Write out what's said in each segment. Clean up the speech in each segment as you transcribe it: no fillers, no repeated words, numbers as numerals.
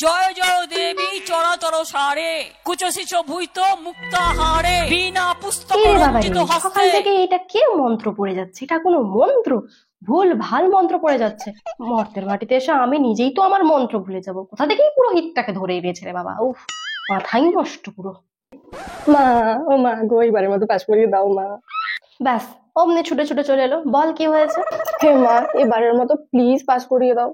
জয় জয় দেবী চরাচর সারে কুচসিচ ভূত মুক্তাহারে বিনা পুস্তক রঞ্জিত হস্তে। সকাল থেকে এটা কে মন্ত্র পড়ে যাচ্ছে? এটা কোনো মন্ত্র? ভুল ভাল মন্ত্র পড়ে যাচ্ছে। মর্তের মাটিতে এসে আমি নিজেই তো আমার মন্ত্র ভুলে যাব। কোথা থেকেই পুরোহিতটাকে ধরে এনেছে রে বাবা। উফ, মাথাই নষ্ট পুরো। মা, ও মা গো, এবারের মতো পাস করিয়ে দাও মা। ব্যাস অমনি ছুটে ছুটে চলে এলো। বল কি হয়েছে? হে মা, এবারের মতো প্লিজ পাস করিয়ে দাও।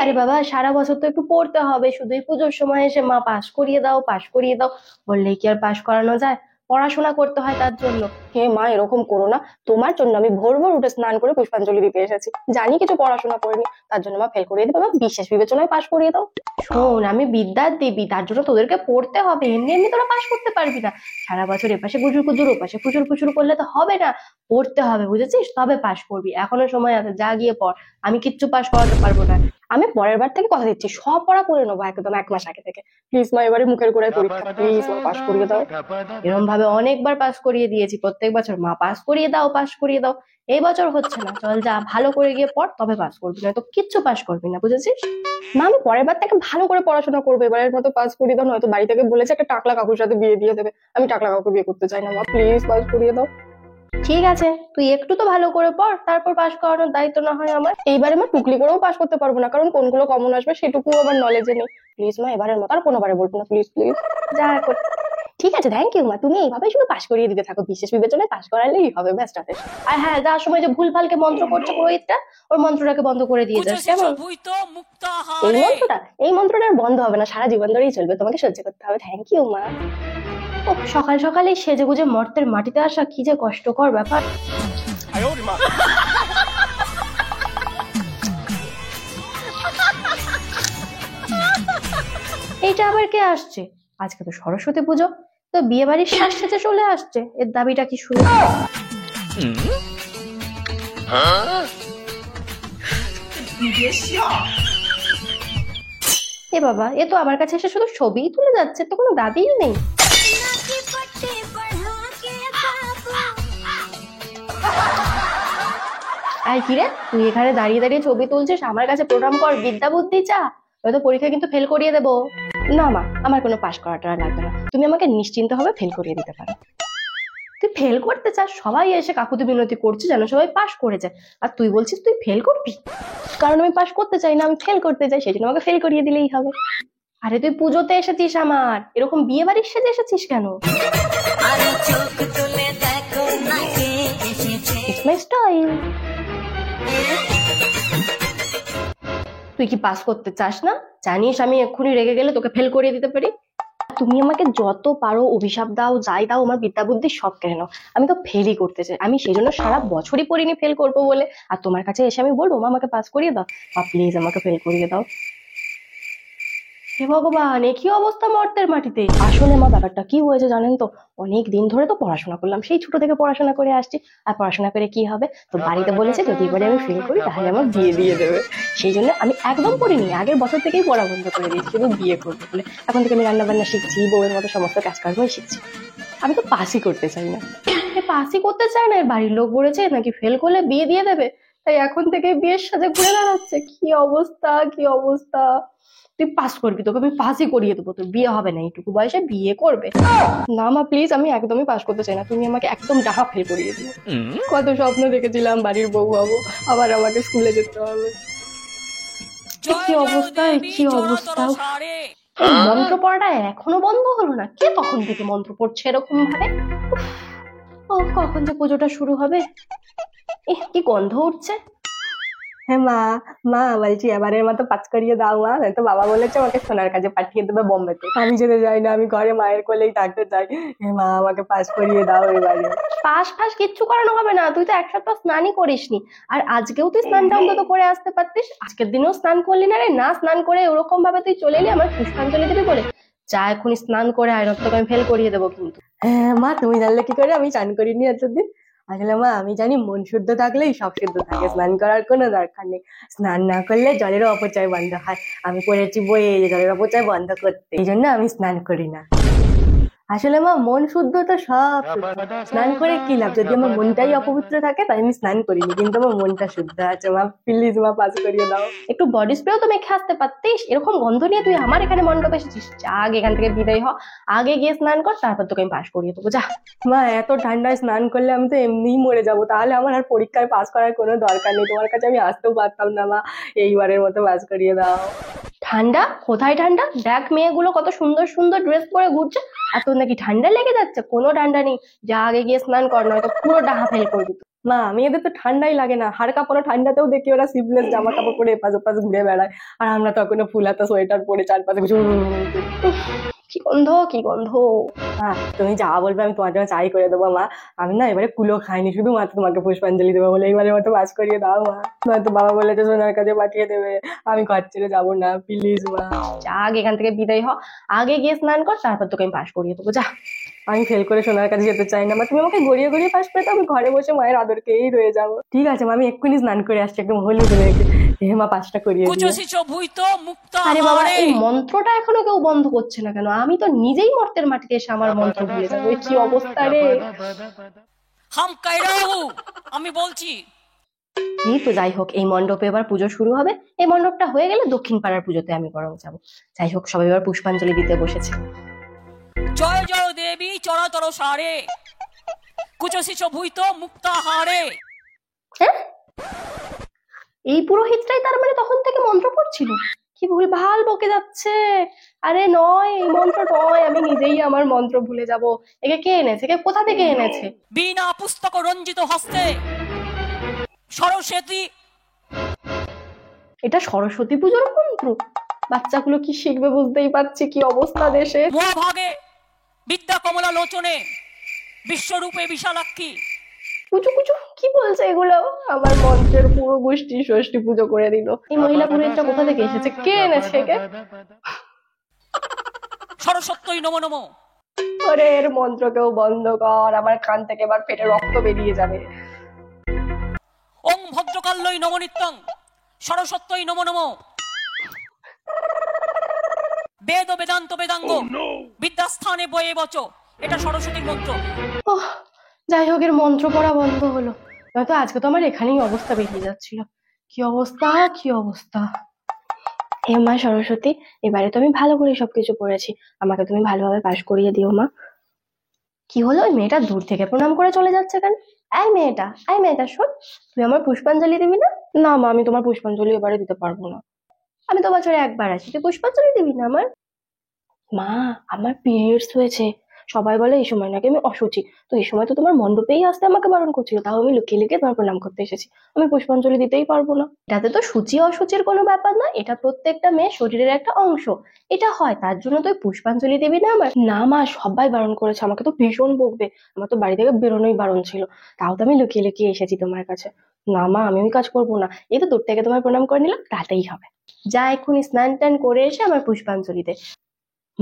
আরে বাবা, সারা বছর তো একটু পড়তে হবে, শুধুই পুজোর সময় এসে মা পাস করিয়ে দাও পাস করিয়ে দাও বললেই কি আর পাস করানো যায়? পড়াশোনা করতে হয় তার জন্য। হে মা, এরকম করো না। তোমার জন্য আমি ভোর ভোর উঠে স্নান করে পুষ্পাঞ্জলি দিতে এসেছি। জানি কিছু পড়াশোনা করিনি, তার জন্য মা ফেল করিয়ে দিতে বাবা, বিশেষ বিবেচনায় পাস করিয়ে দাও। শোন, আমি বিদ্যার দেবী, তার জন্য তোদেরকে পড়তে হবে। এমনি এমনি তোরা পাস করতে পারবি না। সারা বছর এপাশে গুজুর গুজুর ওপাশে ফুচুর ফুচুর করলে তো হবে না। পড়তে হবে, বুঝেছিস? তবে পাস করবি। এখনো সময় আছে, যা গিয়ে পড়। আমি কিচ্ছু পাস করাতে পারবো না। আমি পরের বার থেকে কথা দিচ্ছি, সব পড়া করে নেবো একদম 1 মাস আগে থেকে। প্লিজ মা, এবারে মুখের গোড়ায় পরীক্ষা, প্লিজ মা পাস করিয়ে দাও। এরকম ভাবে অনেকবার পাস করিয়ে দিয়েছি, প্রত্যেক বছর মা পাস করিয়ে দাও পাস করিয়ে দাও। এই বছর হচ্ছে না। চল যা, ভালো করে গিয়ে পড়, তবে পাস করবি, না তো কিচ্ছু পাস করবি না, বুঝেছিস? মা, আমি পরের বার থেকে ভালো করে পড়াশোনা করবো। এবারের মতো পাস করিয়ে দাও, নয়তো বাড়ি থেকে বলেছে একটা টাকলা কাকুর সাথে বিয়ে দিয়ে দেবে। আমি টাকলা কাকু বিয়ে করতে চাই না মা, প্লিজ পাস করিয়ে দাও। ঠিক আছে, তুই একটু তো ভালো করে পড়, তারপর পাস করানোর দায়িত্ব না হয় আমার। এইবারে মা টুকলি করেও পাস করতে পারবো না, কারণ কোনগুলো কমন আসবে সেটুকু আমার নলেজে নেই। প্লিজ মা, এবারের মতো আর কোনোবারে বলবো না, প্লিজ প্লিজ। যা এখন। ঠিক আছে, থ্যাংক ইউ মা, তুমি এইভাবেই শুধু পাস করিয়ে দিতে থাকো, বিশেষ বিবেচনায় পাস করালেই হবে, ব্যাস। আর হ্যাঁ, যাওয়ার সময় যে ভুল ভালকে মন্ত্র করছে পুরোহিতটা, ওর মন্ত্রটাকে বন্ধ করে দিয়ে যাস, কুচসিচ কেমন? ভূত এই মুক্তাহারে। মন্ত্রটা আর বন্ধ হবে না, সারা জীবন ধরেই চলবে, তোমাকে সহ্য করতে হবে। থ্যাংক ইউ মা। ও, সকাল সকালে সেজে গুজে মর্তের মাটিতে আসা কি যে কষ্টকর ব্যাপার। এইটা আবার কে আসছে? আজকে তো সরস্বতী পুজো, তো বিয়ে বাড়ির শ্বাস সেজে চলে আসছে। এর দাবিটা কি শুরু? এ বাবা, এ তো আমার কাছে এসে শুধু ছবিই তুলে যাচ্ছে, তো কোনো দাবিই নেই। আর কি রে, তুই এখানে দাঁড়িয়ে দাঁড়িয়ে ছবি তুলছিস? আমার কাছে প্রণাম কর, বিদ্যা বুদ্ধি চা, নয়তো পরীক্ষা কিন্তু ফেল করিয়ে দেবো। না মা, আমার কোনো পাস করাটা লাগবে না, তুমি আমাকে নিশ্চিন্ত ভাবে ফেল করিয়ে দিতে পারো। তুই ফেল করতে চাস? সবাই এসে কাকুতি মিনতি করছে যেন সবাই পাস করে যায়, আর তুই বলছিস তুই ফেল করবি? কারণ আমি পাস করতে চাই না, আমি ফেল করতে চাই, সেই জন্য আমাকে ফেল করিয়ে দিলেই হবে। আরে তুই পুজোতে এসেছিস আমার, এরকম বিয়ে বাড়ির সেজে এসেছিস কেন? It's my style. তুই কি পাস করতে চাস না? জানিস আমি এক্ষুনি রেগে গেলে তোকে ফেল করিয়ে দিতে পারি। তুমি আমাকে যত পারো অভিশাপ দাও, যাই দাও, আমার বিদ্যা বুদ্ধি সব কেড়ে নাও, আমি তো ফেলই করতে চাই। আমি সেই জন্য সারা বছরই পড়িনি ফেল করবো বলে। আর তোমার কাছে এসে আমি বলবো মা আমাকে পাস করিয়ে দাও, বা প্লিজ আমাকে ফেল করিয়ে দাও। হে ভগবান, এ কি অবস্থা মর্তের মাটিতে! আসলে মা ব্যাপারটা কি হয়েছে জানেন তো, অনেক দিন ধরে তো পড়াশোনা করলাম, সেই ছোট থেকে পড়াশোনা করে আসছি। আর পড়াশোনা করে কি হবে, তো বাড়িতে বলেছে যদি এবারে আমি ফেল করি তাহলে আমার বিয়ে দিয়ে দেবে। সেই জন্য আমি একদম পড়িনি, আগের বছর থেকেই পড়া বন্ধ করে দিয়েছি, শুধু বিয়ে করবো বলে। এখন থেকে আমি রান্না বান্না শিখছি, বউয়ের মতো সমস্ত কাজকর্মই শিখছি। আমি তো পাসই করতে চাই না। পাসই করতে চায় না? এর বাড়ির লোক বলেছে নাকি ফেল করলে বিয়ে দিয়ে দেবে, তাই এখন থেকে বিয়ের সাথে ঘুরে বেড়াচ্ছে। কি অবস্থা, কি অবস্থা! তুই পাস করবি, তোকে আমি পাসই করিয়ে দেবো, তোর বিয়ে হবে না, এইটুকু বয়সে বিয়ে করবে? না মা প্লিজ, আমি একদমই পাস করতে চাই না, তুমি আমাকে একদম ডাহা ফেল করিয়ে দিও। কত স্বপ্ন দেখেছিলাম বাড়ির বউ হবো, আবার আমাকে স্কুলে যেতে হবে। কি অবস্থা, কি অবস্থা! এই মন্ত্র পড়াটা এখনো বন্ধ হলো না? কে তখন থেকে মন্ত্র পড়ছে এরকম ভাবে? ও, কখন যে পুজোটা শুরু হবে! কি গন্ধ উঠছে! হ্যাঁ মা, মা বলছি এবারের মতো পাস করিয়ে দাও মা, তো বাবা বলেছে আমাকে সোনার কাজে পাঠিয়ে দেবে বোম্বেতে। আমি যেতে চাই না, আমি ঘরে মায়ের কোলেই থাকতে চাই। হ্যাঁ মা, আমাকে পাস করিয়ে দাও এবারে। পাস ফাস কিচ্ছু করানো হবে না, তুই তো এক সপ্তাহ স্নানই করিসনি। আর আজকেও তুই স্নানটা অন্তত করে আসতে পারতিস। আজকের দিনেও স্নান করলি না রে, না স্নান করে ওরকম ভাবে তুই চলে এলি আমার পুষ্পাঞ্জলি দিবি বলে। যা এখনই স্নান করে আয়, নয়তো তোকে আমি ফেল করিয়ে দেবো কিন্তু। হ্যাঁ মা, তুমি জানলে কি করে? আমি চান করিনি এতদিন। আসলে মা আমি জানি মন শুদ্ধ থাকলেই সব শুদ্ধ থাকে, স্নান করার কোনো দরকার নেই। স্নান না করলে জলেরও অপচয় বন্ধ হয়। আমি পড়েছি বইয়ে যে জলের অপচয় বন্ধ করতে, এই জন্য আমি স্নান করি না। আসলে মা মন শুদ্ধ তো সব শুদ্ধ। স্নান করে কি লাভ, যদি আমার মনটাই অপবিত্র থাকে তাই আমি স্নান করিনি, কিন্তু আমার মনটা শুদ্ধ আছে। মা প্লিজ মা পাস করিয়ে দাও। একটু বডি স্প্রেও তো মেখে আসতে পারতিস, এরকম গন্ধ নিয়ে তুই আমার এখানে মণ্ডপে এসেছিস। যা আগে এখান থেকে বিদায় হ, আগে গিয়ে স্নান কর, তারপর তোকে আমি পাস করিয়ে দেবো যা। মা এত ঠান্ডায় স্নান করলে আমি তো এমনিই মরে যাবো, তাহলে আমার আর পরীক্ষায় পাস করার কোনো দরকার নেই, তোমার কাছে আমি আসতেও পারতাম না। মা এইবারের মতো পাস করিয়ে দাও। ঠান্ডা কোথায় ঠান্ডা, দেখ মেয়েগুলো কত সুন্দর সুন্দর ড্রেস পরে ঘুরছে, আর তোর নাকি ঠান্ডা লেগে যাচ্ছে? কোনো ঠান্ডা নেই, যা আগে গিয়ে স্নান কর, নয়তো পুরো ডাহা ফেল করবি তুই। মা মেয়েদের তো ঠান্ডাই লাগে না, হাড় কাঁপানো ঠান্ডাতেও দেখি ওরা সিভলেস জামা কাপড় পরে এপাশ ওপাশ ঘুরে বেড়ায়, আর আমরা তো এখনো ফুল হাতা সোয়েটার পরে চারপাশে কি গন্ধ কি গন্ধ। হ্যাঁ তুমি যা বলবে আমি তোমার জন্য চাই করে দেবো মা। আমি না এবারে কুলো খাইনি, শুধুমাত্র তোমাকে পুষ্পাঞ্জলি দেবো বলে এইবারের মতো বাস করিয়ে দাও মা। নয়তো বাবা বলেছে সোনার কাছে পাঠিয়ে দেবে, আমি ঘর ছেড়ে যাবো না, প্লিজ মা। যা আগে এখান থেকে বিদায় হ, আগে গিয়ে স্নান কর, তারপর তোকে আমি পাস করিয়ে দেবো যা। আমি ফেল করে সোনার কাছে যেতে চাই না মা, তুমি আমাকে গড়িয়ে গড়িয়ে পাস করে দাও, আমি ঘরে বসে মায়ের আদরকেই রয়ে যাবো। ঠিক আছে মা, আমি এক্ষুনি স্নান করে আসছি, একদম হলুদ রেখে। হে মা পাঁচটা করিয়ে দিও। কুচসিচ ভূত মুক্তা আরে বাবা, হারে এই মন্ত্রটা এখনো কেউ বন্ধ করছে না কেন? আমি তো নিজেই মর্তের মাটিতে এসে আমার মন্ত্র ভুলে যাবো, এ কি অবস্থা রে। হাম কাইরাহু আমি বলছি। এই তো যাই হোক, এই মণ্ডপে এবার পুজো শুরু হবে, এই মণ্ডপটা হয়ে গেলে দক্ষিণ পাড়ার পুজোতে আমি বরং যাবো। যাই হোক, সবাই এবার পুষ্পাঞ্জলি দিতে বসেছে। জয় জয় দেবী চরাচর সারে কুচসিচ ভূত মুক্তা হারে। হ্যাঁ, এই পুরোহিতটাই তার মানে তখন থেকে মন্ত্র পড়ছিল? কি ভুলভাল বকে যাচ্ছে। আরে নয়, এই মন্ত্র নয়, আমি নিজেই আমার মন্ত্র ভুলে যাব। একে কে এনেছে, একে কোথা থেকে এনেছে? বিনা পুস্তক রঞ্জিত হস্তে সরস্বতী। এটা সরস্বতী পুজোর মন্ত্র? বাচ্চাগুলো কি শিখবে বুঝতেই পারছি, কি অবস্থা দেশে। মহাভাগে বিদ্যা কমলা লোচনে বিশ্বরূপে বিশালাক্ষী। কুচু কুচু কি বলছে এগুলো? আমার মন্ত্রের পুরো গোষ্ঠী ষষ্ঠী পুজো করে দিল। এই মহিলা পুরোহিতটা কোথা থেকে এসেছে, কে এনেছে একে? সরস্বত্যই নমো নমো। ওরে এর মন্ত্র কেউ বন্ধ কর, আমার কান থেকে এবার পেটে রক্ত বেরিয়ে যাবে। ওং ভদ্রকাল্যই নমো নিত্যং সরস্বত্যই নমো নমো। বেদ বেদান্ত বেদাঙ্গ বিদ্যাস্থানে বয়ে বচ। এটা সরস্বতীর মন্ত্র। ওহ, যাই হোক, এর মন্ত্র পড়া বন্ধ হলো, নয়তো আজকে তো আমার এখানেই অবস্থা বেরিয়ে যাচ্ছিল। কি অবস্থা কি অবস্থা। হে মা সরস্বতী, এবারে তো আমি ভালো করে সবকিছু পড়েছি, আমাকে তুমি ভালোভাবে পাশ করিয়ে দিও মা। কি হলো, ওই মেয়েটা দূর থেকে প্রণাম করে চলে যাচ্ছে কেন? এই মেয়েটা শোন, তুই আমার পুষ্পাঞ্জলি দিবি না? না মা, আমি তোমার পুষ্পাঞ্জলি এবারে দিতে পারবো না। আমি তো বছরে একবার আসি, তুই পুষ্পাঞ্জলি দিবি না আমার? মা, আমার পিরিয়ডস হয়েছে, সবাই বলে এই সময় নাকি আমি অশুচি, তো এই সময় তো তোমার মণ্ডপেই আসতে আমাকে বারণ করছিল, তাও আমি লুকিয়ে লুকিয়ে তোমার প্রণাম করতে এসেছি, আমি পুষ্পাঞ্জলি দিতেই পারবো না। এটাতে তো সূচি অসুচির কোনো ব্যাপার না, এটা প্রত্যেকটা মেয়ে শরীরের একটা অংশ, এটা হয়, তার জন্য তুই পুষ্পাঞ্জলি দিবি না আমার? না মা, সবাই বারণ করেছে, আমাকে তো ভীষণ বকবে, আমার তো বাড়ি থেকে বেরোনোই বারণ ছিল, তাও তো আমি লুকিয়ে লুকিয়ে এসেছি তোমার কাছে। না মা, আমি ওই কাজ করবো না, এই তো দূর থেকে তোমার প্রণাম করে নিলাম, তাতেই হবে। যা এক্ষুনি স্নান টান করে এসে আমার পুষ্পাঞ্জলি দে।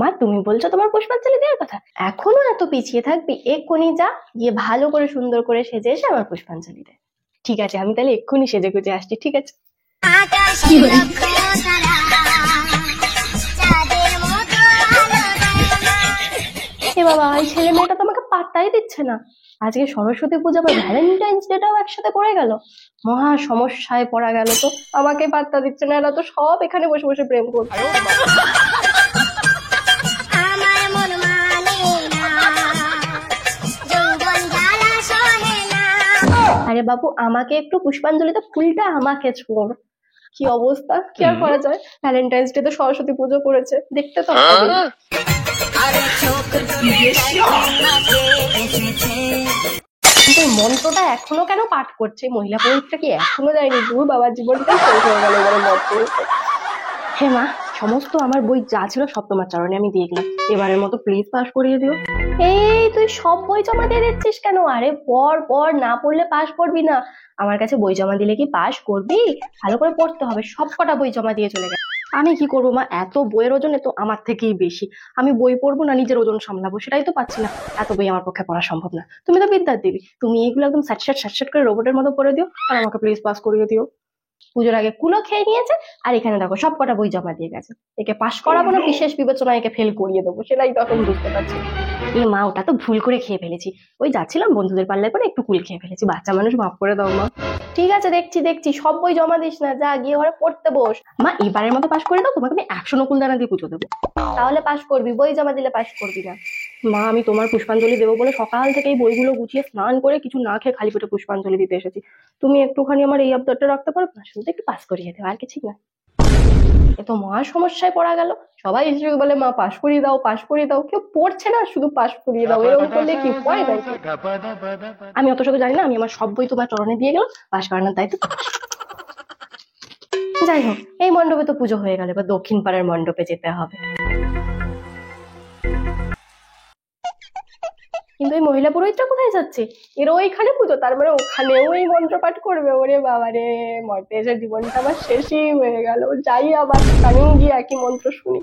মা, তুমি বলছো তোমার পুষ্পাঞ্জলি দেওয়ার কথা, এখনো এত পিছিয়ে থাকবি? এক্ষুনি যা, গিয়ে ভালো করে সুন্দর করে সেজে এসে আমার পুষ্পাঞ্জলি দে। ঠিক আছে, আমি তাহলে এক্ষুনি সেজে গুজে আসছি, ঠিক আছে? এ বাবা, এই ছেলে মেয়েটা তো আমাকে পাত্তাই দিচ্ছে না। আজকে সরস্বতী পূজা বা ভ্যালেন্টাইন্স ডেটাও একসাথে পড়ে গেল, মহা সমস্যায় পড়া গেল তো। আমাকে পাত্তা দিচ্ছে না, এরা তো সব এখানে বসে বসে প্রেম করছে। আরে বাবু, আমাকে একটু পুষ্পাঞ্জলিতে ফুলটা আমাকে ছোড়। কি অবস্থা, কি আর করা যায়, ভ্যালেন্টাইন্স ডে তো সরস্বতী পুজো করেছে, দেখতে তো হবে। কিন্তু এই মন্ত্রটা এখনো কেন পাঠ করছে? মহিলা পুরোহিতটা কি এখনো যায়নি? দূর বাবা, জীবনটাই শেষ হয়ে গেল এবারে মন্ত্র। হে মা, সমস্ত আমার বই যা ছিল সব তোমার চরণে আমি দিয়ে গেলাম, এবারের মতো প্লিজ পাস করিয়ে দিও। এই তুই সব বই জমা দিয়ে দিচ্ছিস কেন? আরে পড় পড়, না পড়লে পাস করবি না। আমার কাছে বই জমা দিলে কি পাস করবি? ভালো করে পড়তে হবে। সব কটা বই জমা দিয়ে চলে গেছে। আমি কি করবো মা, এত বইয়ের ওজন তো আমার থেকেই বেশি, আমি বই পড়বো না নিজের ওজন সামলাবো, সেটাই তো পাচ্ছি না। এত বই আমার পক্ষে পড়া সম্ভব না। তুমি তো বিদ্যার দেবী, তুমি এইগুলো একদম স্যাট স্যাট করে রোবটের মতো পড়ে দিও, আর আমাকে প্লিজ পাস করিয়ে দিও। পুজোর আগে কুলো খেয়ে নিয়েছে, আর এখানে দেখো সব কটা বই জমা দিয়ে গেছে। একে পাশ করাবো না বিশেষ বিবেচনায় একে ফেল করিয়ে দেবো, সেটাই তো এখন বুঝতে পারছি। এ মা, ওটা তো ভুল করে খেয়ে ফেলেছি, ওই যাচ্ছিলাম বন্ধুদের পাল্লায় করে একটু কুল খেয়ে ফেলেছি, বাচ্চা মানুষ মাফ করে দাও মা। ঠিক আছে, দেখছি দেখছি, সব বই জমা দিস না, যা গিয়ে ঘরে পড়তে বস। মা, এবারের মতো পাশ করে দাও, তোমাকে আমি 100 নকুল দানা দিয়ে পুজো দেবো। তাহলে পাশ করবি, বই জমা দিলে পাশ করবি না। মা, আমি তোমার পুষ্পাঞ্জলি দেবো বলে সকাল থেকে এই বইগুলো গুছিয়ে স্নান করে কিছু না খেয়ে খালি পেটে পুষ্পাঞ্জলি দিতে এসেছি। তুমি একটুখানি আমার এই আবদারটা রাখতে পারো না? শুধু একটু পাস করিয়ে দেবো, আর কিছু না। এ তো মহা সমস্যায় পড়া গেল। সবাই এসে বলে মা পাস করিয়ে দাও, পাস করিয়ে দাও, কেউ পড়ছে না, শুধু পাস করিয়ে দাও, এরকম করলে কি হয় নাকি? আমি অত শত জানি না, আমি আমার সব বই তোমার চরণে দিয়ে গেলাম, পাস করানোর দায়িত্ব। যাই হোক, এই মণ্ডপে তো পুজো হয়ে গেল, এবার দক্ষিণ পাড়ার মণ্ডপে যেতে হবে। কিন্তু এই মহিলা পুরোহিতটা কোথায় যাচ্ছে? এর ওইখানে পুজো, তার মানে ওখানেও এই মন্ত্র পাঠ করবে? ওরে বাবা রে, মরতে এসে জীবনটা আমার শেষই হয়ে গেল। যাই আবার কানেও গিয়ে একই মন্ত্র শুনি।